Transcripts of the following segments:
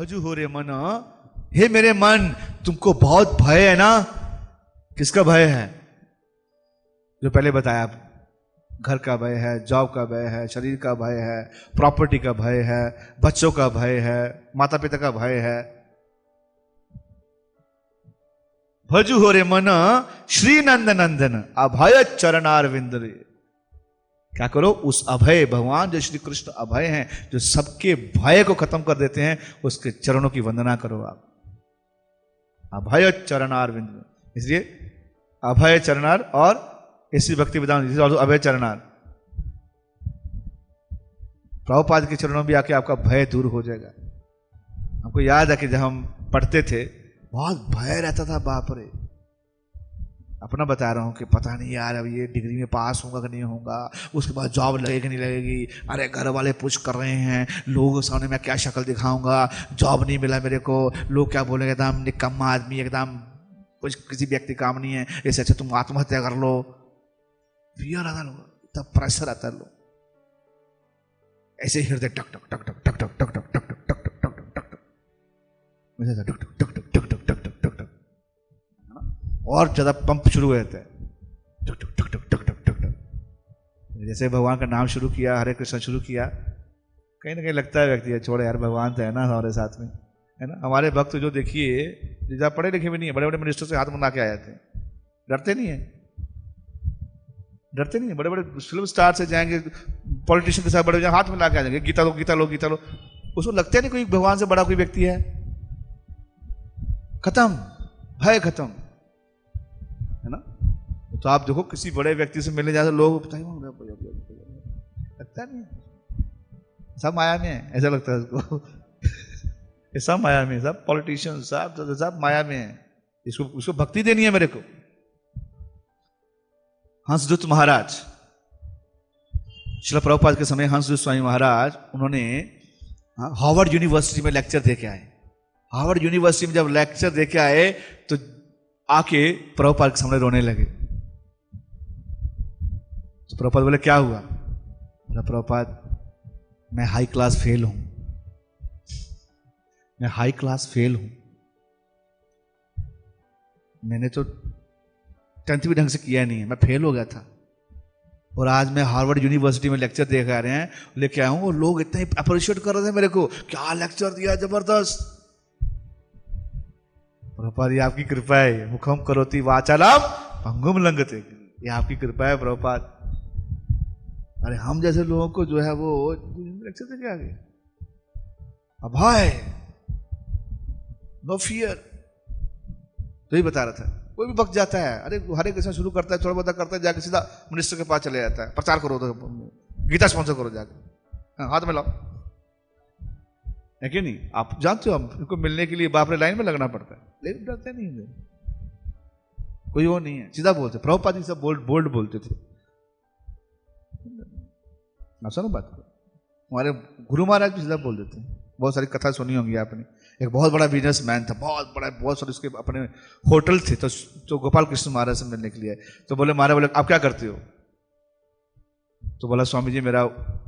भजु हो रे मन, हे मेरे मन तुमको बहुत भय है ना। किसका भय है? जो पहले बताया, आप घर का भय है, जॉब का भय है, शरीर का भय है, प्रॉपर्टी का भय है, बच्चों का भय है, माता पिता का भय है। भजु हो रे मन श्री नंद नंदन अभय चरणार विंदरे। क्या करो? उस अभय भगवान जो श्री कृष्ण अभय हैं, जो सबके भय को खत्म कर देते हैं, उसके चरणों की वंदना करो आप। अभय चरणार विंद, इसलिए अभय चरणार और इसी भक्ति विधान अभय चरणार। प्रभुपाद के चरणों में भी आके आपका भय दूर हो जाएगा। हमको याद है कि जब हम पढ़ते थे बहुत भय रहता था, बाप रे। अपना बता रहा हूँ कि पता नहीं यार अब ये डिग्री में पास होगा कि नहीं होगा, उसके बाद जॉब लगेगी कि नहीं लगेगी, अरे घर वाले पुश कर रहे हैं, लोगों के सामने मैं क्या शक्ल दिखाऊंगा, जॉब नहीं मिला मेरे को, लोग क्या बोलेंगे, एकदम निकम्मा आदमी, एकदम कुछ किसी व्यक्ति काम नहीं है, इससे अच्छा तुम आत्महत्या कर लो। फियर आता लोग, तब प्रेशर आता लोग, ऐसे हृदय टक टक टक टक टक टक टक टक टक टक टक टक टक टक टक, और ज्यादा पंप शुरू हो जाता है, टक टक टक टक टक टक टक। जैसे भगवान का नाम शुरू किया, हरे कृष्ण शुरू किया, कहीं ना कहीं लगता है व्यक्ति छोड़े यार, भगवान तो है ना हमारे साथ में, है ना। हमारे भक्त जो देखिए, ज्यादा पढ़े लिखे भी नहीं है, बड़े बड़े मिनिस्टर से हाथ मंगा के आए थे, डरते नहीं है, डरते नहीं है। बड़े बड़े फिल्म स्टार से जाएंगे, पॉलिटिशियन के साथ बड़े हाथ मिला के आ जाएंगे, गीता लो गीता लो गीता लो, उसको लगता नहीं कोई भगवान से बड़ा कोई व्यक्ति है। खत्म, भय खत्म, है ना। तो आप देखो किसी बड़े व्यक्ति से मिलने जाते लोग लगता नहीं, सब माया में है, ऐसा लगता है उसको। ये सब माया में, सब पॉलिटिशियन सब माया में है, इसको भक्ति देनी है मेरे को। हंसदूत महाराज, श्रील प्रभुपाद के समय हंसदूत स्वामी महाराज, उन्होंने हार्वर्ड यूनिवर्सिटी में लेक्चर दे के आए। हार्वर्ड यूनिवर्सिटी में जब लेक्चर दे के आए तो आके प्रभुपाद के सामने रोने लगे। तो प्रभुपाद बोले क्या हुआ? बोला प्रभुपाद मैं हाई क्लास फेल हूं, मैं हाई क्लास फेल हूं, मैंने तो 10th भी ढंग से किया नहीं है, मैं फेल हो गया था, और आज मैं हार्वर्ड यूनिवर्सिटी में लेक्चर दे के आ रहे हैं, लेके आया हूं, वो लोग इतना ही अप्रिशिएट कर रहे थे मेरे को, क्या लेक्चर दिया, जबरदस्त। प्रभुपाद ये आपकी कृपा है, मुखम करोति वाचालम भंगुम लंघते, ये आपकी कृपा है प्रभुपाद। अरे हम जैसे लोगों को जो है वो लेक्चर दे के आ गए, अभय, नो फियर। तो ही बता रहा था, कोई भी वक्त जाता है, अरे हरे कृष्ण शुरू करता है, थोड़ा बहुत करता है, जाके सीधा मिनिस्टर के पास चले जाता है, प्रचार करो तो गीता स्पॉन्सर करो जाके, हाथ में लाओ, है कि नहीं। आप जानते हो हम इनको मिलने के लिए बाप रे लाइन में लगना पड़ता है, लेकिन डरते नहीं है, कोई वो नहीं है, सीधा बोलते। प्रभुपाद जी सब बोल्ड बोलते थे। सुनो बात को, हमारे गुरु महाराज भी सीधा बोल देते हैं। बहुत सारी कथा सुनी होंगी आपने। एक बहुत बड़ा बिजनेसमैन था, बहुत सारे उसके अपने होटल थे, तो गोपाल कृष्ण महाराज से मिलने के लिए, तो बोले महाराज, बोले आप क्या करते हो? तो बोला स्वामी जी मेरा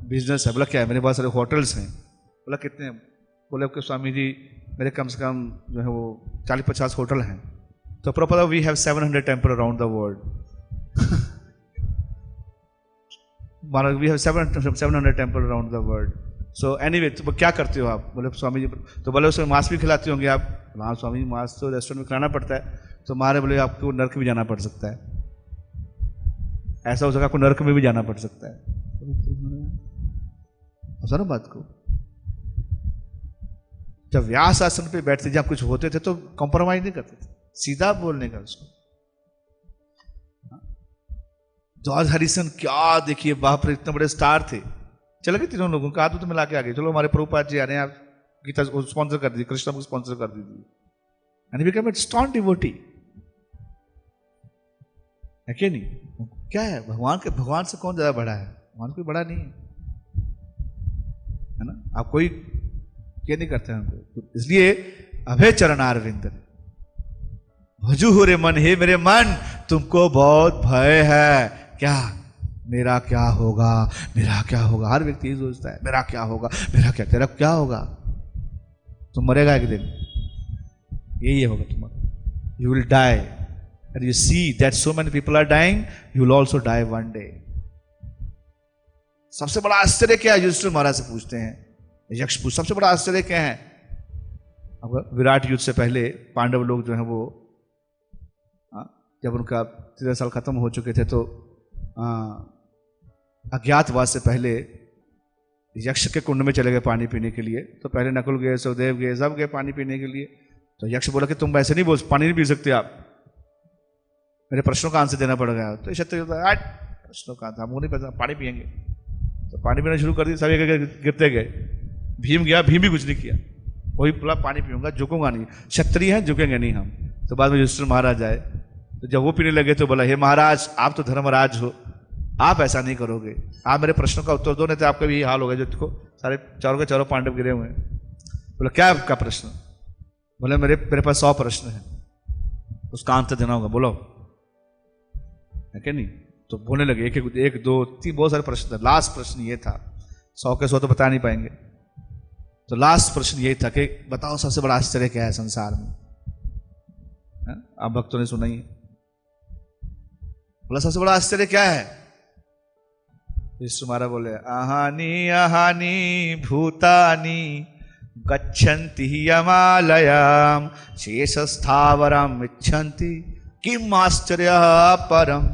बिजनेस है। बोला क्या है? मेरे बहुत सारे होटल्स हैं। बोला कितने? बोले आपके स्वामी जी मेरे कम से कम जो है वो 40-50 होटल हैं। तो Prabhupada we have 700 temple around the world. Maharaj we have 700 temple around the world. So anyway, तो क्या करते हो आप? बोले स्वामी जी, तो बोले उसमें मांस भी खिलाते होंगे आप? हाँ स्वामी जी, मांस तो रेस्टोरेंट में खिलाना पड़ता है। तो महाराज बोले आपको नर्क भी जाना पड़ सकता है, ऐसा हो सकता है आपको नर्क में भी जाना पड़ सकता है। सुनो बात को, जब व्यास आसन पे बैठते, जब कुछ होते थे तो कॉम्प्रोमाइज नहीं करते थे, सीधा बोलने का उसको। जॉर्ज हैरिसन, क्या देखिए बाप रे, इतने बड़े स्टार थे, चले गए तीनों लोगों का हाथ तो मिला के आ गए, चलो हमारे प्रभुपाद जी आ रहे हैं, आप गीता स्पॉन्सर कर दीजिए, कृष्ण को स्पॉन्सर कर दीजिए, and become a stone devotee, है कि नहीं? क्या है भगवान से कौन ज्यादा बड़ा है? भगवान कोई बड़ा नहीं है ना। आप कोई क्या नहीं करते हैं, इसलिए अभय चरणार विंद भजू हो रे मन, हे मेरे मन तुमको बहुत भय है। क्या? मेरा क्या होगा, मेरा क्या होगा। हर व्यक्ति यही सोचता है, मेरा क्या होगा, मेरा क्या, तेरा क्या होगा। तुम मरेगा एक दिन, यही होगा तुम्हारा। You will die and you see that so many people are dying, you will also die one day. सबसे बड़ा आश्चर्य क्या है? युधिष्ठिर महाराज से पूछते हैं, यक्ष पूछ सबसे बड़ा आश्चर्य क्या है? अब विराट युद्ध से पहले पांडव लोग जो है वो जब उनका 13 साल खत्म हो चुके थे तो अज्ञातवास से पहले यक्ष के कुंड में चले गए पानी पीने के लिए। तो पहले नकुल गए, सहदेव गए, सब गए पानी पीने के लिए। तो यक्ष बोला कि तुम ऐसे नहीं बोल, पानी नहीं पी सकते आप, मेरे प्रश्नों का आंसर देना पड़ेगा। तो क्षत्रिय प्रश्नों का था, मुंह नहीं पता, पानी पियेंगे। तो पानी पीना शुरू कर दिया, सभी गिरते गए। भीम गया, भीम भी कुछ नहीं किया, वही बोला पानी पीऊंगा, झुकूंगा नहीं, क्षत्रिय हैं झुकेंगे नहीं हम। तो बाद में युधिष्ठिर महाराज आए, तो जब वो पीने लगे तो बोला, हे महाराज आप तो धर्मराज हो, आप ऐसा नहीं करोगे, आप मेरे प्रश्नों का उत्तर दो, नहीं तो आपका भी यही हाल होगा जो देखो सारे चारों के चारों पांडव गिरे हुए हैं। बोला क्या आपका प्रश्न? बोले मेरे पास 100 प्रश्न है, उसका आंसर देना होगा, बोलो है क्या नहीं? तो बोलने लगे एक 2 3 बहुत सारे प्रश्न थे। लास्ट प्रश्न ये था, 100 के 100 तो बता नहीं पाएंगे, तो लास्ट प्रश्न यही था कि बताओ सबसे बड़ा आश्चर्य क्या है संसार में? आप भक्तों ने सुना ही। बोला सबसे बड़ा आश्चर्य क्या है? महाराज बोले, अहानी अहानी भूतानि गच्छन्ति यमालयम शेष स्थावरम इच्छन्ति किम आश्चर्य परम।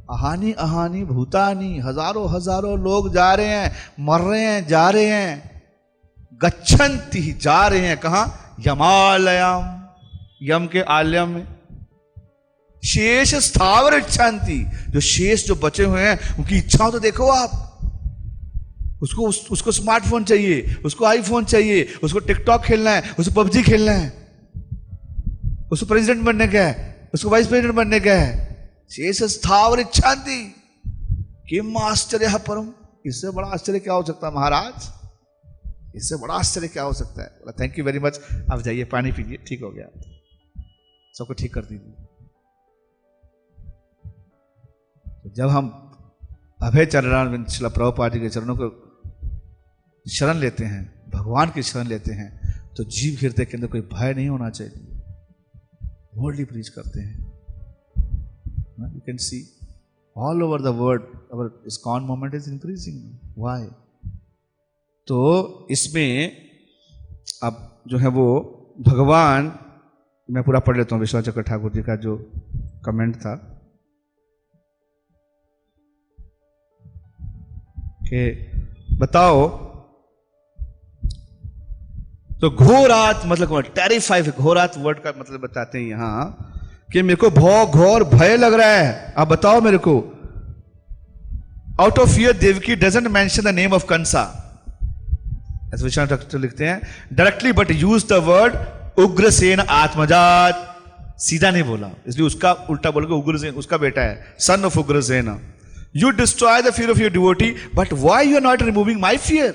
अहानी अहानी भूतानि, हजारों हजारों लोग जा रहे हैं, मर रहे हैं, जा रहे हैं। गच्छन्ति, जा रहे हैं कहां? यमालयम, यम के आलयम में। शेष स्थावर इच्छन्ति, जो शेष जो बचे हुए हैं उनकी इच्छाओं तो देखो आप। उसको स्मार्टफोन चाहिए, उसको आईफोन चाहिए, उसको टिकटॉक खेलना है, उसको पबजी खेलना है, उसको प्रेसिडेंट बनने का है, उसको वाइस प्रेसिडेंट बनने का है। शेष स्थावर इच्छन्ति किम आश्चर्य परम। इससे बड़ा आश्चर्य क्या हो सकता है महाराज? इससे बड़ा आश्चर्य क्या हो सकता है? थैंक यू वेरी मच, आप जाइए पानी पीजिए, ठीक हो गया, सबको ठीक कर दीजिए। तो जब हम अभय चरण श्रील प्रभुपाद जी के चरणों को शरण लेते हैं, भगवान की शरण लेते हैं, तो जीव हृदय के अंदर कोई भय नहीं होना चाहिए। बोल्डली प्रीच करते हैं। You can see all over the world our ISKCON movement is increasing. Why? तो इसमें अब जो है वो भगवान, मैं पूरा पढ़ लेता हूं विश्वनाथ चक्र ठाकुर जी का जो कमेंट था कि बताओ, तो घोरात मतलब टेरिफाई, घोरात वर्ड का मतलब बताते हैं यहां कि मेरे को घोर भय लग रहा है, आप बताओ मेरे को। Out of fear Devaki doesn't mention the name of Kansa, ऐसे विश्वनाथ ठाकुर लिखते हैं directly, but use the word Ugrasen आत्मजात। सीधा नहीं बोला, इसलिए उसका उल्टा बोल के उग्रसेन उसका बेटा है, son of Ugrasen. You destroy the fear of your devotee, but why you are not removing my fear?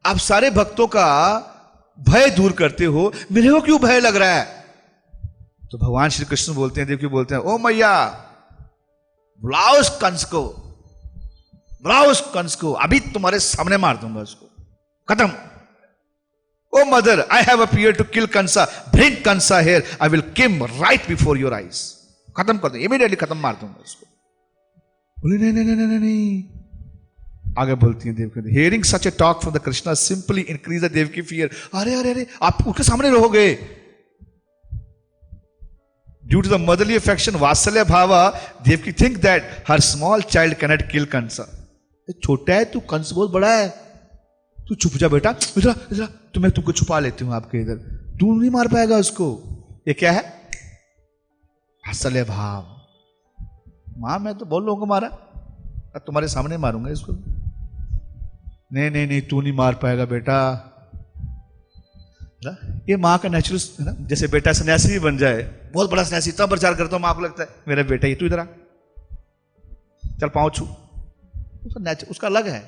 आप सारे भक्तों का भय दूर करते हो, मेरे को क्यों भय लग रहा है? तो भगवान श्री कृष्ण बोलते हैं, देवकी बोलते हैं, ओ मैया बुलाओ उस कंस को, बुलाओ उस कंस को, अभी तुम्हारे सामने मार दूंगा उसको, खत्म। O mother, I have appeared to kill Kansa, bring Kansa here, I will kill right before your eyes. खत्म कर दो, इमीडिएटली खत्म, मार दूंगा उसको। बोले नहीं नहीं नहीं नहीं नहीं। आगे बोलती हैं Devaki, hearing such a talk from the Krishna simply increase the Devaki fear. अरे अरे अरे, आप उसके सामने रहोगे। Due to the motherly affection वात्सल्य भावा, Devaki think that her small child cannot kill Kansa. छोटा है तू, कंस बहुत बड़ा है, तू छुप जा बेटा, इधर इधर, तो मैं तुमको छुपा लेती हूं आपके इधर, तू नहीं मार पाएगा उसको। ये क्या है? वात्सल्य भाव। मां मैं तो बहुत लोगों को मारा, अब तुम्हारे सामने मारूंगा इसको। नहीं नहीं नहीं, तू नहीं मार पाएगा बेटा। ये माँ का नेचुरल है ना, जैसे बेटा सन्यासी भी बन जाए, बहुत बड़ा सन्यासी, तब प्रचार करता हूं, माँ को लगता है मेरा बेटा, ये तू इधर आ, चल पाँव छू, उसका अलग है।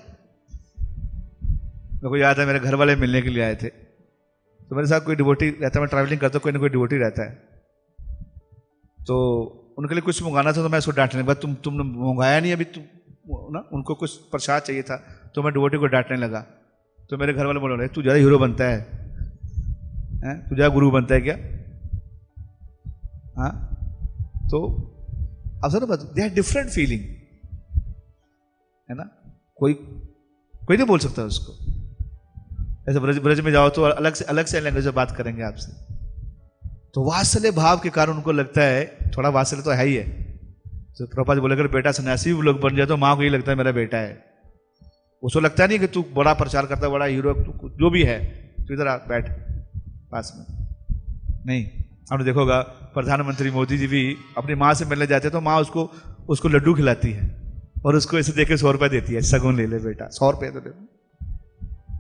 मेरे को याद है मेरे घर वाले मिलने के लिए आए थे, तो मेरे साथ कोई डिवोटी रहता है, मैं ट्रैवलिंग करता हूँ, कोई ना कोई डिवोटी रहता है, तो उनके लिए कुछ मंगाना था, तो मैं उसको डांटने लगा, तुमने मंगाया नहीं अभी, तुम ना, उनको कुछ प्रसाद चाहिए था, तो मैं डिवोटी को डांटने लगा। तो मेरे घर वाले बोले तू ज़्यादा हीरो बनता है, तू ज़्यादा गुरु बनता है क्या? हाँ, तो अब sir they are different feeling, है ना। कोई नहीं बोल सकता उसको। ऐसे ब्रज में जाओ तो अलग से लैंग्वेज में बात करेंगे आपसे। तो वात्सल्य भाव के कारण उनको लगता है, थोड़ा वात्सल्य तो है ही है। तो प्रभुपाद बोले अगर बेटा सन्यासी भी लोग बन जाए तो माँ को ये लगता है मेरा बेटा है। उसको लगता नहीं कि तू बड़ा प्रचार करता है, बड़ा हीरो, तू जो भी है, तू इधर आ बैठ पास में। नहीं, आपने देखोगा प्रधानमंत्री मोदी जी भी अपनी माँ से मिलने जाते हैं तो माँ उसको लड्डू खिलाती है और उसको ऐसे देके 100 रुपये देती है, सगुन ले ले बेटा, 100 रुपये तो दे,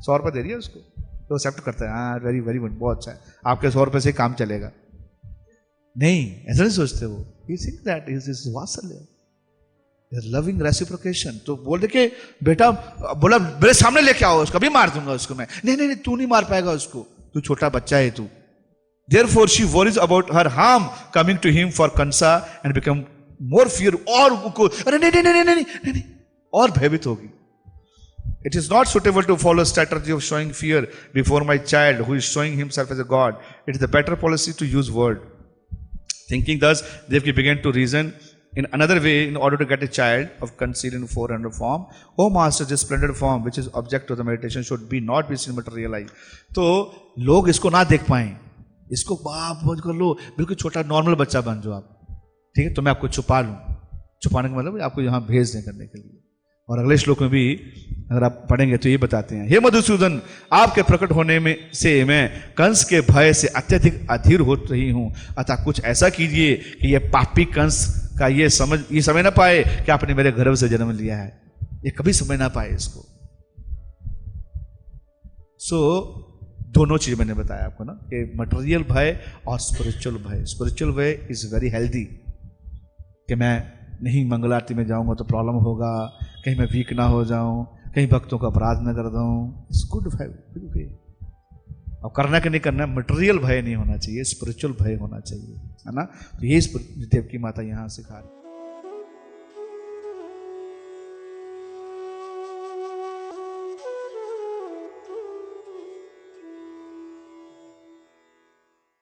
100 रुपये दे रही है उसको, तो एक्सेप्ट करता है, हाँ वेरी वेरी गुड, बहुत अच्छा है, आपके 100 रुपये से काम चलेगा। नहीं, ऐसा नहीं सोचते वो। He thinks that is वात्सल्य, लविंग रेसिप्रोकेशन। तो बोल दे के बेटा, बोला मेरे सामने लेके आओ उसको, अभी मार दूंगा उसको मैं। नहीं, तू नहीं मार पाएगा उसको, तू छोटा बच्चा है तू। Therefore she worries about her harm coming to him for Kansa and become more fear, और अरे नहीं, और भयभीत होगी। It is not suitable to follow strategy of showing fear before my child who is showing himself as a god. It is the better policy to use word. Thinking thus, Devaki began to reason in another way in order to get a child of concealed in 400 form. Oh master, this splendid form which is object to the meditation should be not be seen but realized. तो लोग इसको ना देख पाएं, इसको बाप बंद कर लो, बिल्कुल छोटा नॉर्मल बच्चा बन जाओ आप, ठीक है, तो मैं आपको छुपा लूँ। छुपाने का मतलब आपको यहाँ भेज दें करने के लिए। और अगले श्लोक में भी अगर आप पढ़ेंगे तो ये बताते हैं, हे मधुसूदन, आपके प्रकट होने में से मैं कंस के भय से अत्यधिक अधीर हो रही हूँ, अतः कुछ ऐसा कीजिए कि ये पापी कंस का ये समझ ना पाए कि आपने मेरे गर्भ से जन्म लिया है, ये कभी समझ ना पाए इसको। सो दोनों चीज मैंने बताया आपको ना, कि मटेरियल भय और स्पिरिचुअल भय। स्पिरिचुअल भय इज वेरी हेल्दी, कि मैं नहीं मंगल आरती में जाऊंगा तो प्रॉब्लम होगा, कहीं मैं वीक ना हो जाऊं, कहीं भक्तों का अपराध न कर दूं, इट्स गुड भय। अब करना कि नहीं करना, मटेरियल भय नहीं होना चाहिए, स्पिरिचुअल भय होना चाहिए, है ना। तो ये देवकी माता यहाँ सिखा रही।